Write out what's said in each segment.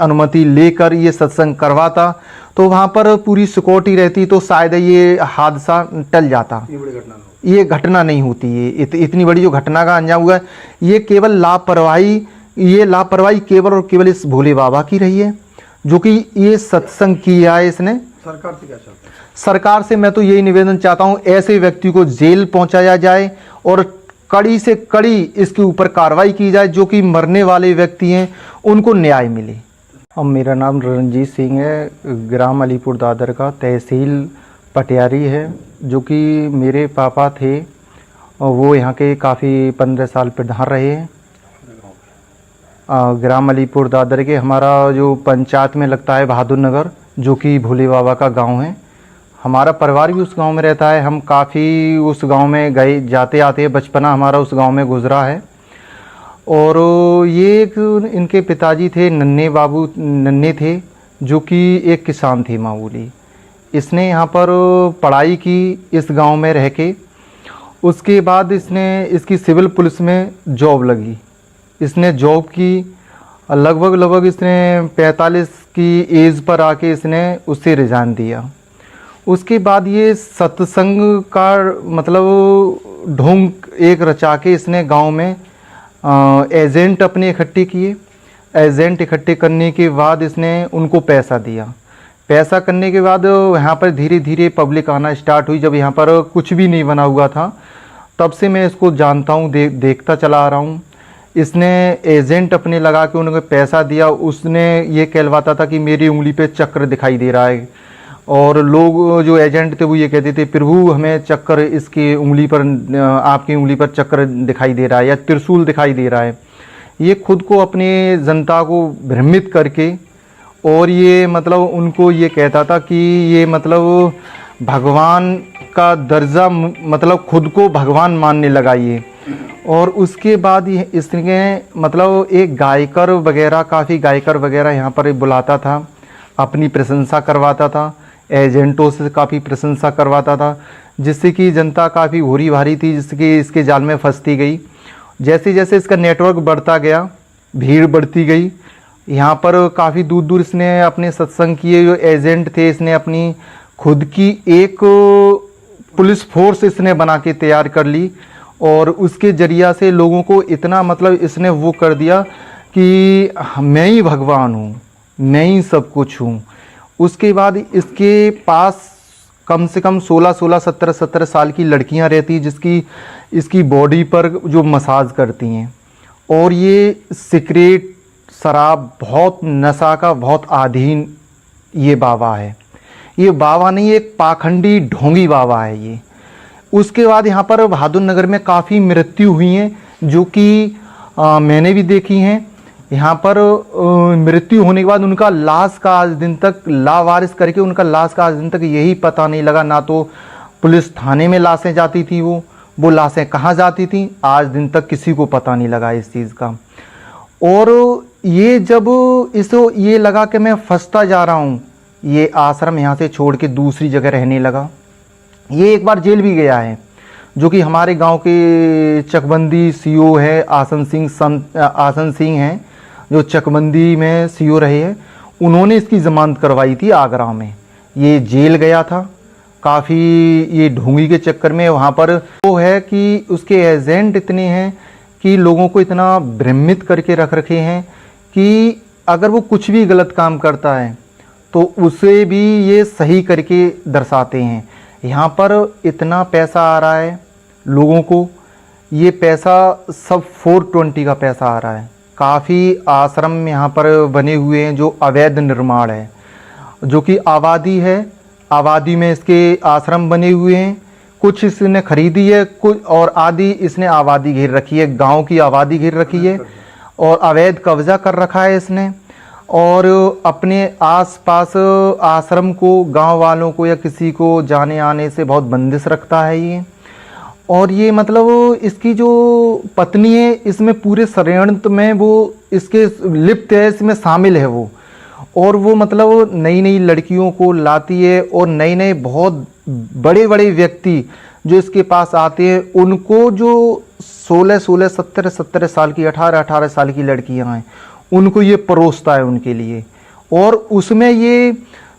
अनुमति लेकर ये सत्संग करवाता तो वहाँ पर पूरी सिक्योरिटी रहती तो शायद ये हादसा टल जाता। ये घटना नहीं होती है। इतनी बड़ी जो घटना का अंजाम हुआ है ये केवल लापरवाही केवल और केवल इस भोले बाबा की रही है, जो कि ये सत्संग किया है इसने। सरकार से क्या चाहते हैं? सरकार से मैं तो यही निवेदन चाहता हूँ, ऐसे व्यक्ति को जेल पहुंचाया जाए और कड़ी से कड़ी इसके ऊपर कार्रवाई की जाए, जो कि मरने वाले व्यक्ति हैं उनको न्याय मिले। अब मेरा नाम रणजीत सिंह है, ग्राम अलीपुर दादर का, तहसील पटियारी है। जो कि मेरे पापा थे वो यहाँ के काफ़ी 15 साल प्रधान रहे हैं। ग्राम अलीपुर दादर के हमारा जो पंचायत में लगता है बहादुर नगर, जो कि भोले बाबा का गांव है। हमारा परिवार भी उस गांव में रहता है। हम काफ़ी उस गांव में गए जाते आते हैं, बचपना हमारा उस गांव में गुजरा है। और ये एक इनके पिताजी थे नन्हे थे, जो कि एक किसान थे मामूली। इसने यहाँ पर पढ़ाई की इस गांव में रह के। उसके बाद इसकी सिविल पुलिस में जॉब लगी। इसने जॉब की, लगभग इसने 45 की एज पर आके इसने उससे रिजाइन दिया। उसके बाद ये सत्संग का मतलब ढोंग एक रचा के इसने गांव में एजेंट अपने इकट्ठे किए। एजेंट इकट्ठे करने के बाद इसने उनको पैसा दिया। पैसा करने के बाद यहाँ पर धीरे धीरे पब्लिक आना स्टार्ट हुई। जब यहाँ पर कुछ भी नहीं बना हुआ था तब से मैं इसको जानता हूँ, देखता चला आ रहा हूँ। इसने एजेंट अपने लगा के उनको पैसा दिया। उसने ये कहलवाता था कि मेरी उंगली पे चक्र दिखाई दे रहा है, और लोग जो एजेंट थे वो ये कहते थे प्रभु हमें चक्र इसकी उंगली पर, आपकी उंगली पर चक्र दिखाई दे रहा है या त्रिशूल दिखाई दे रहा है। ये खुद को अपने जनता को भ्रमित करके, और ये मतलब उनको ये कहता था कि ये मतलब भगवान का दर्जा, मतलब खुद को भगवान मानने लगा ये। और उसके बाद इसने मतलब एक गायकर वगैरह, काफ़ी गायकर वगैरह यहाँ पर बुलाता था, अपनी प्रशंसा करवाता था, एजेंटों से काफ़ी प्रशंसा करवाता था, जिससे कि जनता काफ़ी होरी भारी थी, जिससे इसके जाल में फंसती गई। जैसे जैसे इसका नेटवर्क बढ़ता गया, भीड़ बढ़ती गई। यहाँ पर काफ़ी दूर दूर इसने अपने सत्संग किए। जो एजेंट थे इसने अपनी खुद की एक पुलिस फोर्स इसने बना के तैयार कर ली, और उसके जरिया से लोगों को इतना मतलब इसने वो कर दिया कि मैं ही भगवान हूँ, मैं ही सब कुछ हूँ। उसके बाद इसके पास कम से कम 16, 17 साल की लड़कियाँ रहती, जिसकी इसकी बॉडी पर जो मसाज करती हैं। और ये सिगरेट, शराब, बहुत नशा का बहुत अधीन ये बाबा है। ये बाबा नहीं, एक पाखंडी ढोंगी बाबा है ये। उसके बाद यहाँ पर बहादुर नगर में काफ़ी मृत्यु हुई हैं, जो कि मैंने भी देखी हैं। यहाँ पर मृत्यु होने के बाद उनका लाश का आज दिन तक लावारिस करके उनका लाश का आज दिन तक यही पता नहीं लगा। ना तो पुलिस थाने में लाशें जाती थी, वो लाशें कहाँ जाती थी आज दिन तक किसी को पता नहीं लगा इस चीज़ का। और ये जब इसको ये लगा कि मैं फंसता जा रहा हूँ, ये आश्रम यहाँ से छोड़ के दूसरी जगह रहने लगा। ये एक बार जेल भी गया है, जो कि हमारे गांव के चकबंदी सीओ है आसन सिंह हैं, जो चकबंदी में सीओ रहे हैं। उन्होंने इसकी ज़मानत करवाई थी आगरा में। ये जेल गया था काफ़ी ये ढोंगी के चक्कर में। वहाँ पर वो है कि उसके एजेंट इतने हैं कि लोगों को इतना भ्रमित करके रख रखे हैं कि अगर वो कुछ भी गलत काम करता है तो उसे भी ये सही करके दर्शाते हैं। यहाँ पर इतना पैसा आ रहा है लोगों को, ये पैसा सब 420 का पैसा आ रहा है। काफ़ी आश्रम यहाँ पर बने हुए हैं जो अवैध निर्माण है, जो कि आबादी है। आबादी में इसके आश्रम बने हुए हैं। कुछ इसने खरीदी है, कुछ और आदि इसने आबादी घेर रखी है, गांव की आबादी घेर रखी है, और अवैध कब्जा कर रखा है इसने। और अपने आसपास आश्रम को, गांव वालों को या किसी को जाने आने से बहुत बंदिश रखता है ये। और ये मतलब इसकी जो पत्नी है इसमें पूरे षड्यंत्र में वो इसके लिप्त है, इसमें शामिल है वो। और वो मतलब नई नई लड़कियों को लाती है, और नए नए बहुत बड़े बड़े व्यक्ति जो इसके पास आते हैं उनको, जो 16, 17 साल की, 18 साल की लड़कियां हैं, उनको ये परोसता है उनके लिए। और उसमें ये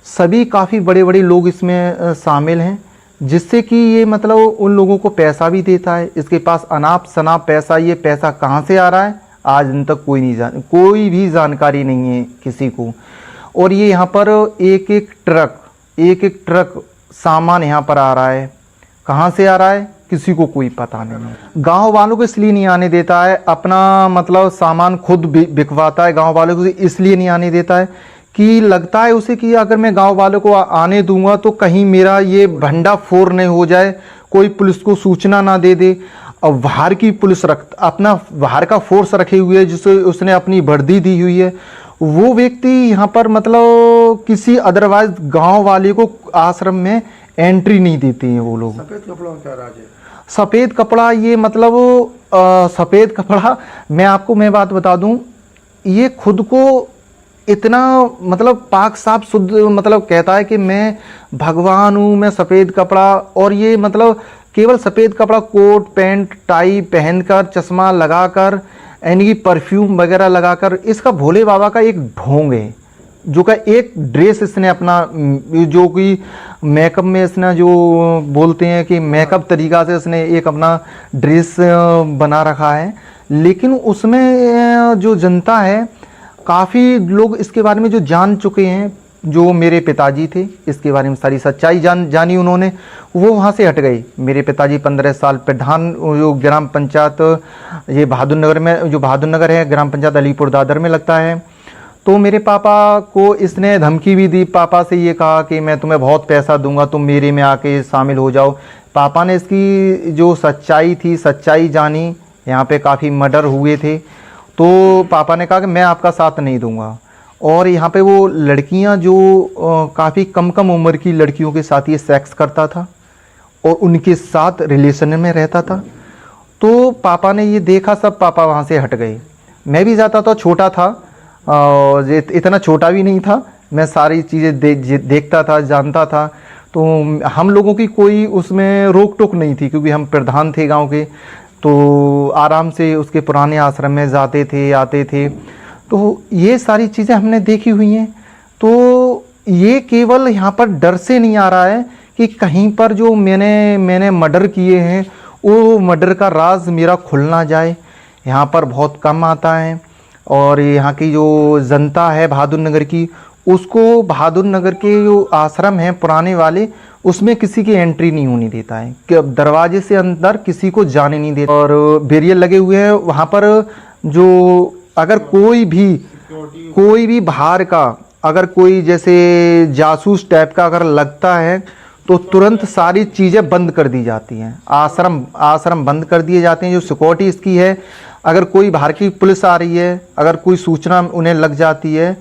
सभी काफ़ी बड़े बड़े लोग इसमें शामिल हैं, जिससे कि ये मतलब उन लोगों को पैसा भी देता है। इसके पास अनाप शनाप पैसा, ये पैसा कहाँ से आ रहा है आज दिन तक कोई भी जानकारी नहीं है किसी को। और ये यहाँ पर एक एक ट्रक सामान यहाँ पर आ रहा है, कहाँ से आ रहा है किसी को कोई पता नहीं। गांव वालों को इसलिए नहीं आने देता है, अपना मतलब सामान खुद बिकवाता है, गांव वालों को इसलिए नहीं आने देता है कि लगता है उसे कि अगर मैं गांव वालों को आने दूंगा तो कहीं मेरा ये भंडा फोड़ नहीं हो जाए, कोई पुलिस को सूचना ना दे दे। और बाहर की पुलिस अपना बाहर का फोर्स रखे हुए है, जिसे उसने अपनी वर्दी दी हुई है, वो व्यक्ति यहाँ पर मतलब किसी अदरवाइज गांव वाले को आश्रम में एंट्री नहीं देते हैं वो लोग। सफेद कपड़ों का राज है? सफ़ेद कपड़ा, ये मतलब सफ़ेद कपड़ा, मैं बात बता दूं, ये खुद को इतना मतलब पाक साफ शुद्ध मतलब कहता है कि मैं भगवान हूँ, मैं सफ़ेद कपड़ा, और ये मतलब केवल सफ़ेद कपड़ा, कोट पैंट टाई पहनकर, चश्मा लगाकर, यानी कि परफ्यूम वगैरह लगाकर, इसका भोले बाबा का एक ढोंग है, जो का एक ड्रेस इसने अपना, जो कि मेकअप में इसने जो बोलते हैं कि मेकअप तरीका से इसने एक अपना ड्रेस बना रखा है। लेकिन उसमें जो जनता है, काफ़ी लोग इसके बारे में जो जान चुके हैं, जो मेरे पिताजी थे, इसके बारे में सारी सच्चाई जानी उन्होंने, वो वहाँ से हट गए। मेरे पिताजी 15 साल प्रधान जो ग्राम पंचायत ये बहादुर नगर में, जो बहादुर नगर है, ग्राम पंचायत अलीपुर दादर में लगता है। तो मेरे पापा को इसने धमकी भी दी, पापा से ये कहा कि मैं तुम्हें बहुत पैसा दूंगा, तुम मेरे में आके शामिल हो जाओ। पापा ने इसकी जो सच्चाई थी, सच्चाई जानी, यहाँ पे काफ़ी मर्डर हुए थे, तो पापा ने कहा कि मैं आपका साथ नहीं दूंगा। और यहाँ पे वो लड़कियाँ जो काफ़ी कम उम्र की लड़कियों के साथ ये सेक्स करता था और उनके साथ रिलेशन में रहता था। तो पापा ने ये देखा सब, पापा वहाँ से हट गए। मैं भी जाता था, छोटा था, और इतना छोटा भी नहीं था, मैं सारी चीज़ें देखता था, जानता था। तो हम लोगों की कोई उसमें रोक टोक नहीं थी, क्योंकि हम प्रधान थे गांव के, तो आराम से उसके पुराने आश्रम में जाते थे, आते थे। तो ये सारी चीज़ें हमने देखी हुई हैं। तो ये केवल यहाँ पर डर से नहीं आ रहा है कि कहीं पर जो मैंने मर्डर किए हैं, वो मर्डर का राज मेरा खुल ना जाए। यहाँ पर बहुत कम आता है, और यहाँ की जो जनता है बहादुर नगर की, उसको बहादुर नगर के जो आश्रम हैं पुराने वाले, उसमें किसी की एंट्री नहीं होने देता है, कि दरवाजे से अंदर किसी को जाने नहीं देता। और बैरियर लगे हुए हैं वहाँ पर, जो अगर कोई भी बाहर का, अगर कोई जैसे जासूस टाइप का अगर लगता है, तो तुरंत सारी चीज़ें बंद कर दी जाती हैं। आश्रम बंद कर दिए जाते हैं। जो सिक्योरिटी इसकी है, अगर कोई बाहर की पुलिस आ रही है, अगर कोई सूचना उन्हें लग जाती है,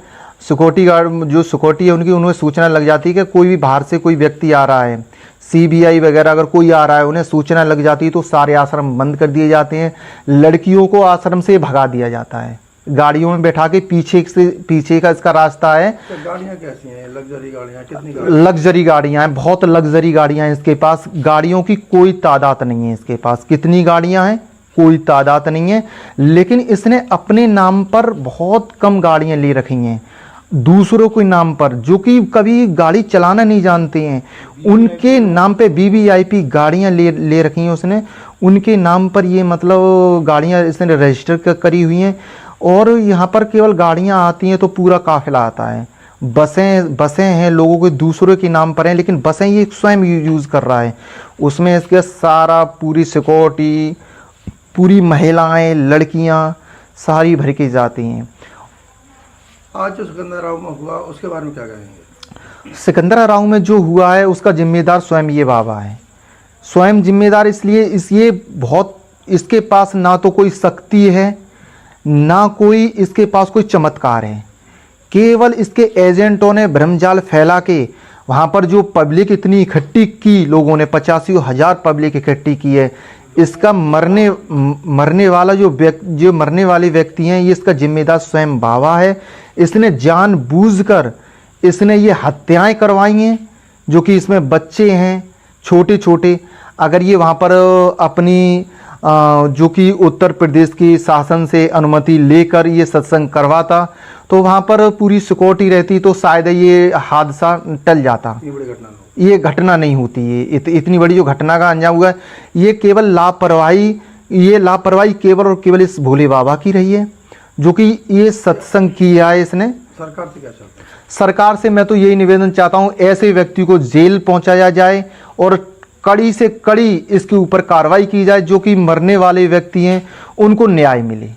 सिक्योरिटी गार्ड जो सिक्योरिटी है उनकी, उन्हें सूचना लग जाती है कि कोई भी बाहर से कोई व्यक्ति आ रहा है, CBI वगैरह अगर कोई आ रहा है, उन्हें सूचना लग जाती है, तो सारे आश्रम बंद कर दिए जाते हैं। लड़कियों को आश्रम से भगा दिया जाता है, गाड़ियों में बैठा के, पीछे का इसका रास्ता है। तो गाड़ियाँ कैसी हैं? लग्जरी गाड़ियाँ? कितनी लग्जरी गाड़ियाँ हैं, बहुत लग्जरी गाड़ियाँ हैं इसके पास। गाड़ियों की कोई तादाद नहीं है इसके पास, कितनी गाड़ियाँ हैं कोई तादाद नहीं है। लेकिन इसने अपने नाम पर बहुत कम गाड़ियाँ ले रखी हैं, दूसरों के नाम पर, जो कि कभी गाड़ी चलाना नहीं जानते हैं, उनके नाम पे VVIP गाड़ियाँ ले रखी हैं उसने, उनके नाम पर ये मतलब गाड़ियाँ इसने रजिस्टर करी हुई हैं। और यहाँ पर केवल गाड़ियाँ आती हैं तो पूरा काफिला आता है। बसें हैं लोगों के दूसरों के नाम पर हैं, लेकिन बसें ये स्वयं यूज़ कर रहा है। उसमें इसके सारा पूरी सिक्योरिटी, पूरी महिलाएं, लड़कियाँ सारी भर के जाती हैं। आज जो सिकंदराव में हुआ उसके बारे में क्या कहेंगे? सिकंदराव में जो हुआ है उसका जिम्मेदार स्वयं ये बाबा है, स्वयं जिम्मेदार। इसलिए बहुत, इसके पास ना तो कोई शक्ति है, ना कोई इसके पास कोई चमत्कार है। केवल इसके एजेंटों ने भ्रमजाल फैला के वहाँ पर जो पब्लिक इतनी इकट्ठी की, लोगों ने 85,000 पब्लिक इकट्ठी की है। इसका मरने वाला जो मरने वाले व्यक्ति हैं, ये इसका जिम्मेदार स्वयं बाबा है। इसने जानबूझकर इसने ये हत्याएं करवाई हैं, जो कि इसमें बच्चे हैं छोटे छोटे। अगर ये वहाँ पर अपनी जो कि उत्तर प्रदेश की शासन से अनुमति लेकर ये सत्संग करवाता तो वहाँ पर पूरी सिक्योरिटी रहती तो शायद ये हादसा टल जाता। ये बड़ी घटना हो। ये घटना नहीं होती है। इतनी बड़ी जो घटना का अंजाम हुआ है, ये केवल लापरवाही केवल और केवल इस भोले बाबा की रही है, जो कि ये सत्संग किया है इसने। सरकार से क्या चाहते हैं? सरकार से मैं तो यही निवेदन चाहता हूँ, ऐसे व्यक्ति को जेल पहुंचाया जाए और कड़ी से कड़ी इसके ऊपर कार्रवाई की जाए, जो कि मरने वाले व्यक्ति हैं उनको न्याय मिले।